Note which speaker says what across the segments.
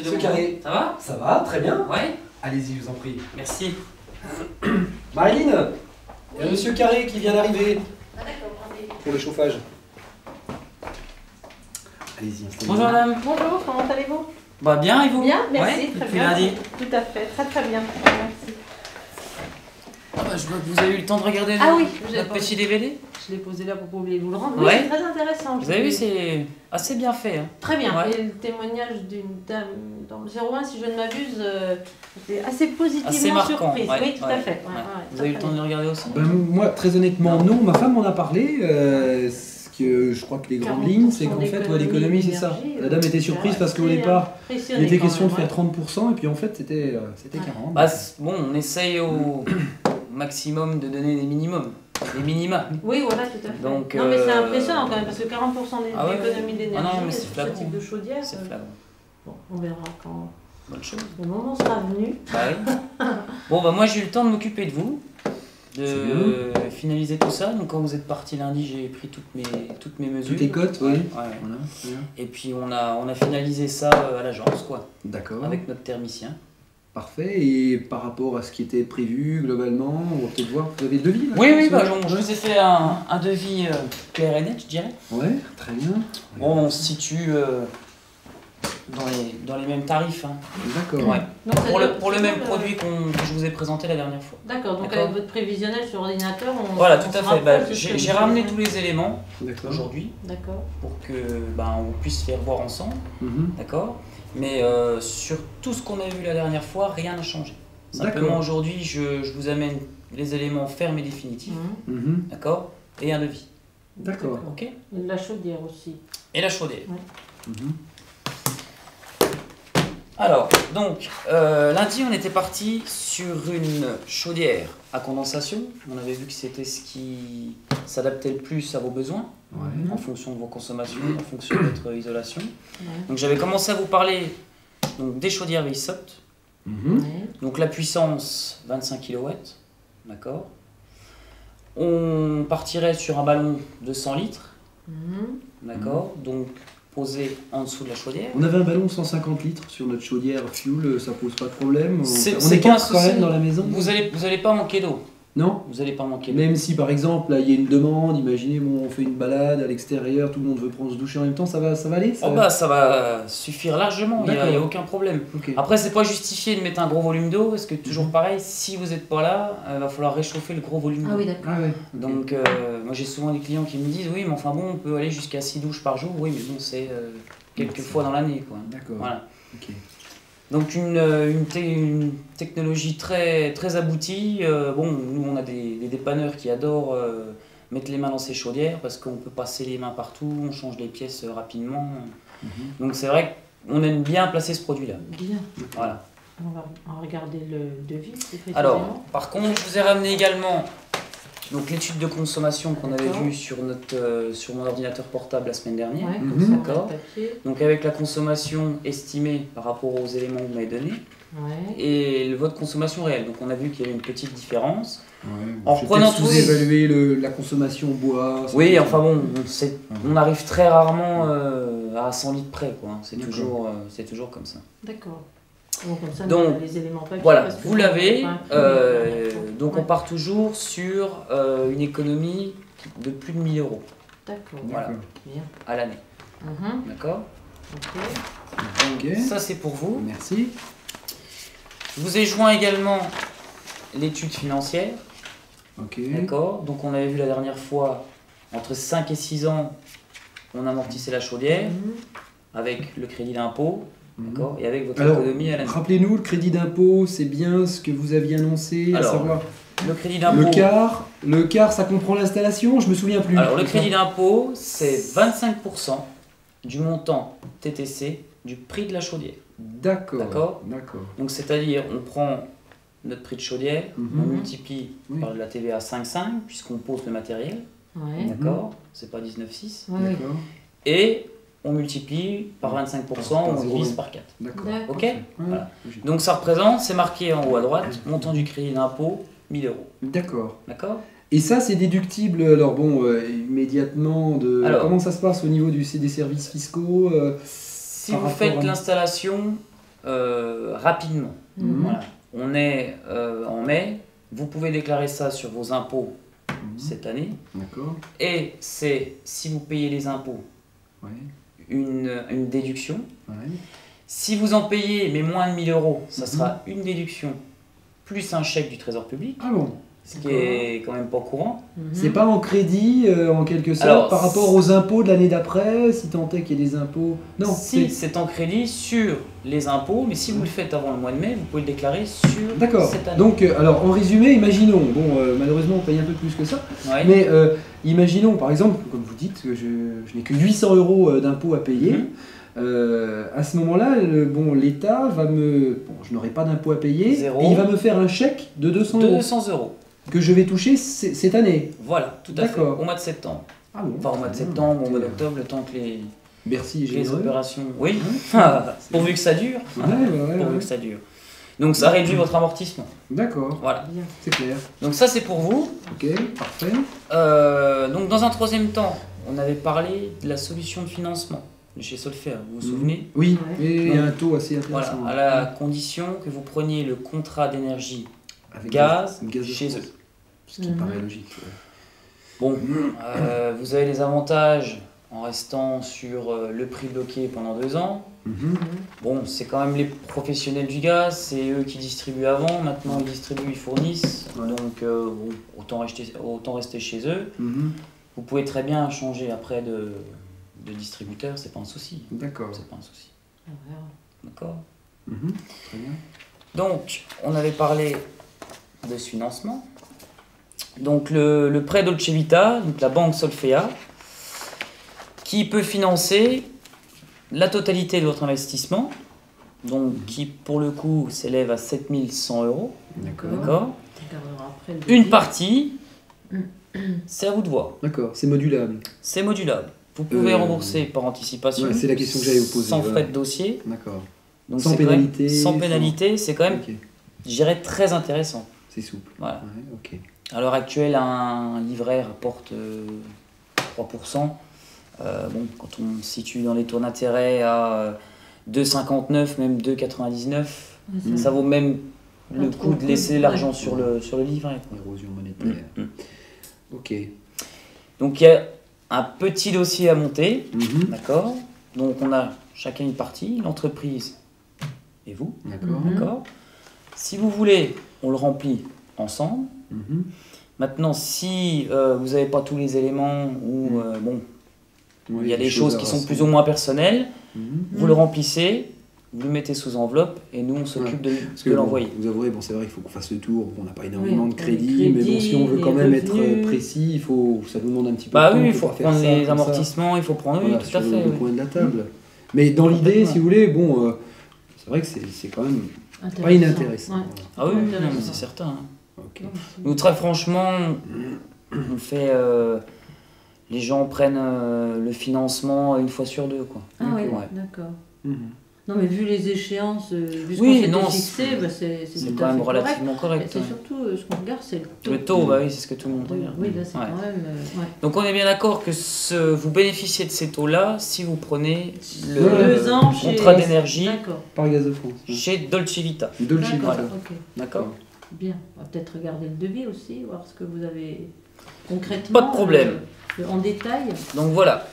Speaker 1: C'est
Speaker 2: Monsieur Carré.
Speaker 1: Ça va?
Speaker 2: Ça va, très bien.
Speaker 1: Ouais.
Speaker 2: Allez-y, je vous en prie.
Speaker 1: Merci.
Speaker 2: Marilyn, il y a Monsieur Carré qui vient d'arriver
Speaker 3: Ah d'accord, attendez.
Speaker 2: pour le chauffage. Allez-y, installez-vous.
Speaker 1: Bonjour madame.
Speaker 3: Bonjour, comment allez-vous?
Speaker 1: Bah bien et vous?
Speaker 3: Bien, merci,
Speaker 1: Ouais,
Speaker 3: très
Speaker 1: depuis
Speaker 3: bien.
Speaker 1: lundi.
Speaker 3: Tout à fait, très bien, merci.
Speaker 1: Ah bah, je vois que vous avez eu le temps de regarder
Speaker 3: Ah oui,
Speaker 1: notre petit DVD.
Speaker 3: Je l'ai posé là pour pas oublier de vous le rendre. Oui,
Speaker 1: Ouais.
Speaker 3: c'est très intéressant.
Speaker 1: Vous avez vu, c'est assez bien fait. Hein.
Speaker 3: Très bien.
Speaker 1: Ouais.
Speaker 3: Et le témoignage d'une dame dans le 01, si je ne m'abuse, était assez positivement
Speaker 1: Assez marquant.
Speaker 3: surprise.
Speaker 1: Ouais,
Speaker 3: Oui, tout
Speaker 1: ouais,
Speaker 3: à fait.
Speaker 1: ouais. Vous avez eu le temps de le regarder aussi?
Speaker 2: Ben, moi, très honnêtement, non. Ma femme m'en a parlé. Ce que je crois que les grandes lignes, c'est qu'en fait, l'économie, c'est ça. La dame était surprise parce qu'au départ, il était question de faire 30%, et puis en fait, c'était 40%.
Speaker 1: Bah, bon, on essaye au maximum de donner des minimums. Des minima.
Speaker 3: Oui, voilà, tout à fait.
Speaker 1: Donc,
Speaker 3: non, mais c'est impressionnant quand même, parce que 40%
Speaker 1: Ah ouais,
Speaker 3: d'économie d'énergie,
Speaker 1: Ah non, mais c'est
Speaker 3: sur ce
Speaker 1: flagrant.
Speaker 3: type de chaudière,
Speaker 1: C'est flagrant.
Speaker 3: bon, on verra quand
Speaker 1: Bonne chose.
Speaker 3: le moment sera venu.
Speaker 1: Bah oui. Bon, bah moi j'ai eu le temps de m'occuper de vous, de finaliser tout ça. Donc quand vous êtes parti lundi, j'ai pris toutes mes mesures.
Speaker 2: Toutes les cotes, oui.
Speaker 1: Ouais.
Speaker 2: Voilà.
Speaker 1: Et puis on a finalisé ça à l'agence, quoi,
Speaker 2: D'accord.
Speaker 1: avec notre thermicien.
Speaker 2: Parfait. Et par rapport à ce qui était prévu globalement, on va peut-être voir. Vous avez le devis là,
Speaker 1: Oui,
Speaker 2: je pense,
Speaker 1: bah, je vous ai fait un devis clair et net, je dirais.
Speaker 2: Ouais, très bien.
Speaker 1: Bon, on se situe dans les mêmes tarifs. Hein.
Speaker 2: D'accord.
Speaker 1: Ouais.
Speaker 3: Donc,
Speaker 1: Pour le même produit que je vous ai présenté la dernière fois.
Speaker 3: D'accord, donc
Speaker 1: D'accord.
Speaker 3: avec votre prévisionnel sur ordinateur, on.
Speaker 1: Voilà,
Speaker 3: on
Speaker 1: tout
Speaker 3: se
Speaker 1: à fait.
Speaker 3: rapproche
Speaker 1: Bah,
Speaker 3: de ce que
Speaker 1: j'ai
Speaker 3: vous
Speaker 1: ramené
Speaker 3: avez.
Speaker 1: tous les éléments
Speaker 2: D'accord.
Speaker 1: aujourd'hui
Speaker 3: D'accord.
Speaker 1: pour que on puisse les revoir ensemble.
Speaker 2: Mhm.
Speaker 1: D'accord. Mais sur tout ce qu'on a vu la dernière fois, rien n'a changé. Simplement
Speaker 2: D'accord.
Speaker 1: aujourd'hui, je vous amène les éléments fermes et définitifs.
Speaker 3: Mhm.
Speaker 2: Mhm.
Speaker 1: D'accord. Et un devis.
Speaker 2: D'accord.
Speaker 1: Ok.
Speaker 3: Et la chaudière aussi.
Speaker 1: Et la chaudière.
Speaker 2: Mhm.
Speaker 1: Alors, donc, lundi, on était parti sur une chaudière à condensation. On avait vu que c'était ce qui s'adaptait le plus à vos besoins,
Speaker 2: Ouais.
Speaker 1: en fonction de vos consommations, en fonction de votre isolation.
Speaker 3: Ouais.
Speaker 1: Donc, j'avais commencé à vous parler donc, des chaudières Weissop.
Speaker 2: Mhm.
Speaker 3: Ouais.
Speaker 1: Donc, la puissance 25 kW. D'accord. On partirait sur un ballon de 100 litres.
Speaker 3: Mhm.
Speaker 1: D'accord. Donc, posé en dessous de la chaudière.
Speaker 2: On avait un ballon 150 litres sur notre chaudière fuel, ça pose pas de problème.
Speaker 1: C'est
Speaker 2: On est
Speaker 1: pas un
Speaker 2: quatre quand
Speaker 1: souci.
Speaker 2: même dans la maison.
Speaker 1: Vous allez pas manquer d'eau.
Speaker 2: Non.
Speaker 1: Vous allez pas manquer d'eau.
Speaker 2: Même si par exemple là il y a une demande, imaginez bon, on fait une balade à l'extérieur, tout le monde veut prendre se doucher en même temps, ça va aller ça
Speaker 1: Oh bah ça va suffire largement, il n'y a
Speaker 2: D'accord.
Speaker 1: aucun problème.
Speaker 2: Ok.
Speaker 1: Après c'est pas justifié de mettre un gros volume d'eau, parce que toujours pareil, si vous n'êtes pas là, il va falloir réchauffer le gros volume
Speaker 3: Ah
Speaker 1: d'eau.
Speaker 3: oui, d'accord.
Speaker 2: Ah ouais. Ok.
Speaker 1: Donc moi j'ai souvent des clients qui me disent oui mais enfin bon on peut aller jusqu'à 6 douches par jour, oui mais bon c'est quelques
Speaker 2: Merci.
Speaker 1: fois dans l'année quoi.
Speaker 2: D'accord.
Speaker 1: Voilà.
Speaker 2: Ok.
Speaker 1: Donc une technologie très, très aboutie. Bon, nous on a des dépanneurs qui adorent mettre les mains dans ces chaudières parce qu'on peut passer les mains partout, on change les pièces rapidement.
Speaker 2: Mhm.
Speaker 1: Donc c'est vrai qu'on aime bien placer ce produit-là.
Speaker 3: Bien.
Speaker 1: Voilà.
Speaker 3: On va regarder le devis. plus précisément.
Speaker 1: Alors, par contre, je vous ai ramené également donc l'étude de consommation qu'on avait
Speaker 3: D'accord.
Speaker 1: vue sur mon ordinateur portable la semaine dernière.
Speaker 3: Ouais,
Speaker 2: Mhm.
Speaker 3: comme ça, on a
Speaker 1: D'accord.
Speaker 3: le papier.
Speaker 1: Donc avec la consommation estimée par rapport aux éléments que vous m'avez donnés
Speaker 3: Ouais.
Speaker 1: et votre consommation réelle. Donc on a vu qu'il y avait une petite différence.
Speaker 2: Ouais,
Speaker 1: En
Speaker 2: j'ai
Speaker 1: reprenant
Speaker 2: peut-être
Speaker 1: tous les-
Speaker 2: sous-évalué la consommation bois. ça
Speaker 1: Oui,
Speaker 2: peut-
Speaker 1: enfin bon, on arrive très rarement à 100 litres près, quoi. C'est
Speaker 2: D'accord.
Speaker 1: toujours comme ça.
Speaker 3: D'accord. Donc, comme ça,
Speaker 1: Donc,
Speaker 3: on a les éléments papier.
Speaker 1: Voilà,
Speaker 3: parce que
Speaker 1: vous l'avez.
Speaker 3: on va imprimer.
Speaker 1: Donc
Speaker 3: Ouais.
Speaker 1: on part toujours sur une économie de plus de 1000 euros
Speaker 3: D'accord.
Speaker 1: voilà.
Speaker 2: D'accord.
Speaker 3: Bien.
Speaker 1: à l'année.
Speaker 3: Mhm.
Speaker 1: D'accord.
Speaker 3: Ok.
Speaker 2: Ok.
Speaker 1: Ça c'est pour vous.
Speaker 2: Merci.
Speaker 1: Je vous ai joint également l'étude financière.
Speaker 2: Ok.
Speaker 1: D'accord. Donc on avait vu la dernière fois, entre 5 et 6 ans, on amortissait la chaudière
Speaker 3: Mhm.
Speaker 1: avec le crédit d'impôt.
Speaker 2: Mhm.
Speaker 1: D'accord. Et avec votre
Speaker 2: Alors,
Speaker 1: économie à l'année.
Speaker 2: rappelez-nous, le crédit d'impôt, c'est bien ce que vous aviez annoncé,
Speaker 1: Alors,
Speaker 2: à savoir
Speaker 1: Le crédit d'impôt.
Speaker 2: le quart, ça comprend l'installation, je me souviens plus.
Speaker 1: Alors le crédit d'impôt, c'est 25% du montant TTC du prix de la chaudière.
Speaker 2: D'accord.
Speaker 1: D'accord.
Speaker 2: D'accord.
Speaker 1: Donc c'est-à-dire, on prend notre prix de chaudière,
Speaker 2: Mhm.
Speaker 1: on multiplie
Speaker 2: Oui.
Speaker 1: par de la TVA 5,5 puisqu'on pose le matériel,
Speaker 3: Ouais.
Speaker 1: d'accord, c'est pas 19,6,
Speaker 3: Ouais, ouais.
Speaker 2: D'accord.
Speaker 1: et on multiplie par 25%,
Speaker 2: Par
Speaker 1: on
Speaker 2: zéro.
Speaker 1: divise par 4.
Speaker 2: D'accord.
Speaker 3: D'accord.
Speaker 1: Ok.
Speaker 2: Ouais,
Speaker 1: Voilà.
Speaker 2: logique.
Speaker 1: Donc ça représente, c'est marqué en haut à droite, montant du crédit d'impôt, 1000 euros.
Speaker 2: D'accord.
Speaker 1: D'accord.
Speaker 2: Et ça, c'est déductible, alors bon, immédiatement de...
Speaker 1: Alors.
Speaker 2: Comment ça se passe au niveau des services fiscaux
Speaker 1: Si
Speaker 2: Par
Speaker 1: vous
Speaker 2: rapport
Speaker 1: faites
Speaker 2: à-
Speaker 1: l'installation rapidement. Voilà. On est en mai, vous pouvez déclarer ça sur vos impôts cette année.
Speaker 2: D'accord.
Speaker 1: Et c'est, si vous payez les impôts, une déduction. Si vous en payez, mais moins de 1000 euros, ça sera une déduction plus un chèque du Trésor public.
Speaker 2: Ah bon?
Speaker 1: Ce qui est quand même pas courant.
Speaker 2: C'est pas en crédit, en quelque sorte, alors, par rapport aux impôts de l'année d'après, si tant est qu'il y ait des impôts... Non,
Speaker 1: si, c'est en crédit sur les impôts, mais si vous le faites avant le mois de mai, vous pouvez le déclarer sur cette année.
Speaker 2: Donc, alors, en résumé, imaginons, bon, malheureusement, on paye un peu plus que ça, mais imaginons, par exemple, comme vous dites, que je n'ai que 800 euros d'impôts à payer. À ce moment-là, l'État va me... Bon, je n'aurai pas d'impôt à payer, et il va me faire un chèque de 200 euros.
Speaker 1: 200 euros.
Speaker 2: Que je vais toucher cette année.
Speaker 1: Voilà, tout à fait, au mois de septembre.
Speaker 2: Ah bon,
Speaker 1: enfin, au mois de septembre, au mois d'octobre, le temps que les...
Speaker 2: Bercy et
Speaker 1: les opérations... Oui, pourvu que ça dure. Pourvu que ça dure. Donc ça réduit votre amortissement.
Speaker 2: D'accord.
Speaker 1: Voilà.
Speaker 2: C'est clair.
Speaker 1: Donc ça, c'est pour vous.
Speaker 2: Ok, parfait.
Speaker 1: Donc dans un troisième temps, on avait parlé de la solution de financement de chez Solfer, vous vous souvenez?
Speaker 2: Oui, et un taux assez intéressant.
Speaker 1: Voilà, à la condition que vous preniez le contrat d'énergie gaz chez eux.
Speaker 2: Ce qui paraît logique.
Speaker 1: Bon, vous avez les avantages en restant sur le prix bloqué pendant 2 ans. Bon, c'est quand même les professionnels du gaz, c'est eux qui distribuent avant, maintenant ils distribuent, ils fournissent, donc bon, autant rester chez eux. Vous pouvez très bien changer après de distributeur, c'est pas un souci.
Speaker 2: D'accord.
Speaker 1: C'est pas un souci. D'accord.
Speaker 2: Très bien.
Speaker 1: Donc, on avait parlé de ce financement. Donc, le prêt Dolce Vita, donc la banque Solfea, qui peut financer la totalité de votre investissement, donc qui pour le coup s'élève à 7100 euros. D'accord. Une partie, c'est à vous de voir.
Speaker 2: D'accord, c'est modulable.
Speaker 1: C'est modulable. Vous pouvez rembourser par anticipation.
Speaker 2: C'est la question que j'allais vous poser.
Speaker 1: Sans frais de dossier.
Speaker 2: D'accord.
Speaker 1: Donc
Speaker 2: sans pénalité.
Speaker 1: Sans pénalité, c'est quand même, je dirais, très intéressant.
Speaker 2: C'est souple.
Speaker 1: Voilà.
Speaker 2: Ok.
Speaker 1: À l'heure actuelle, un livret rapporte 3%. Bon, quand on se situe dans les taux d'intérêt à 2,59, même 2,99, ça vaut même le coup de laisser l'argent sur le livret.
Speaker 2: Érosion monétaire. Ok.
Speaker 1: Donc il y a un petit dossier à monter, d'accord. Donc on a chacun une partie, l'entreprise et vous. D'accord. Si vous voulez, on le remplit ensemble. Maintenant, si vous n'avez pas tous les éléments ou bon, il y a des choses qui sont plus ou moins personnelles, vous le remplissez, vous le mettez sous enveloppe et nous on s'occupe de l'envoyer.
Speaker 2: Vous avouerez, bon, c'est vrai qu'il faut qu'on fasse le tour, on n'a pas énormément de crédit, mais bon, si on veut quand même être précis, ça nous demande un petit peu de temps.
Speaker 1: Oui, il faut prendre les amortissements, il faut prendre tout à fait.
Speaker 2: Le coin de la table. Mais dans l'idée, si vous voulez, bon, c'est vrai que c'est quand même pas inintéressant.
Speaker 1: Ah oui, c'est certain. Nous, très franchement, on fait... les gens prennent le financement 1 fois sur 2, quoi.
Speaker 3: Ah oui, d'accord. Non, mais vu les échéances, vu ce qu'on s'était fixé, c'est
Speaker 1: quand même relativement correct.
Speaker 3: Et c'est surtout, ce qu'on regarde, c'est le taux.
Speaker 1: Le taux, oui, c'est ce que tout le monde regarde.
Speaker 3: Oui, là, c'est quand même...
Speaker 1: Donc, on est bien d'accord que vous bénéficiez de ces taux-là si vous prenez
Speaker 3: le
Speaker 1: contrat d'énergie
Speaker 2: par Gaz de France.
Speaker 1: Chez Dolce Vita. D'accord.
Speaker 3: Bien. On va peut-être regarder le devis aussi, voir ce que vous avez concrètement...
Speaker 1: Pas de problème.
Speaker 3: En détail.
Speaker 1: Donc, voilà.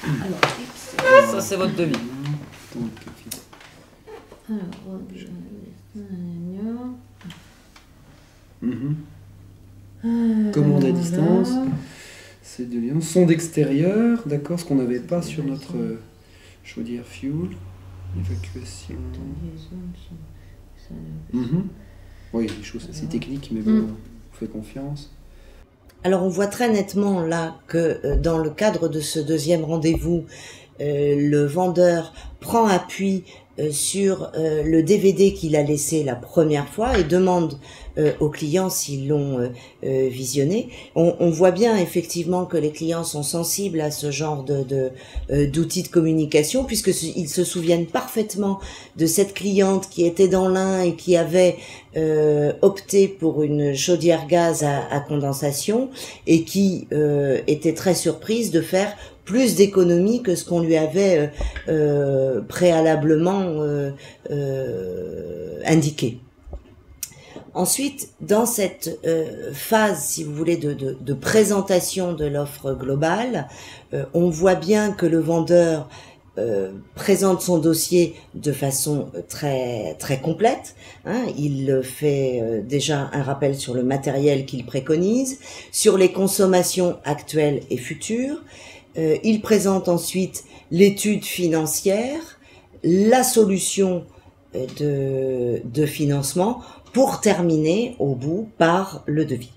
Speaker 3: Alors,
Speaker 1: ça, c'est votre devis.
Speaker 2: Commande à distance, c'est de Lyon. Sonde extérieure, d'accord, ce qu'on n'avait pas sur notre chaudière fuel. Évacuation. Oui, des choses assez techniques, mais bon, on fait confiance.
Speaker 4: Alors on voit très nettement là que dans le cadre de ce deuxième rendez-vous, le vendeur prend appui sur le DVD qu'il a laissé la première fois et demande aux clients s'ils l'ont visionné. On voit bien effectivement que les clients sont sensibles à ce genre d'outils de communication, puisqu'ils se souviennent parfaitement de cette cliente qui était dans l'Ain et qui avait opté pour une chaudière gaz à condensation et qui était très surprise de faire plus d'économies que ce qu'on lui avait préalablement indiqué. Ensuite, dans cette phase, si vous voulez, de présentation de l'offre globale, on voit bien que le vendeur présente son dossier de façon très très complète. Il fait déjà un rappel sur le matériel qu'il préconise, sur les consommations actuelles et futures. Il présente ensuite l'étude financière, la solution de financement, pour terminer au bout par le devis.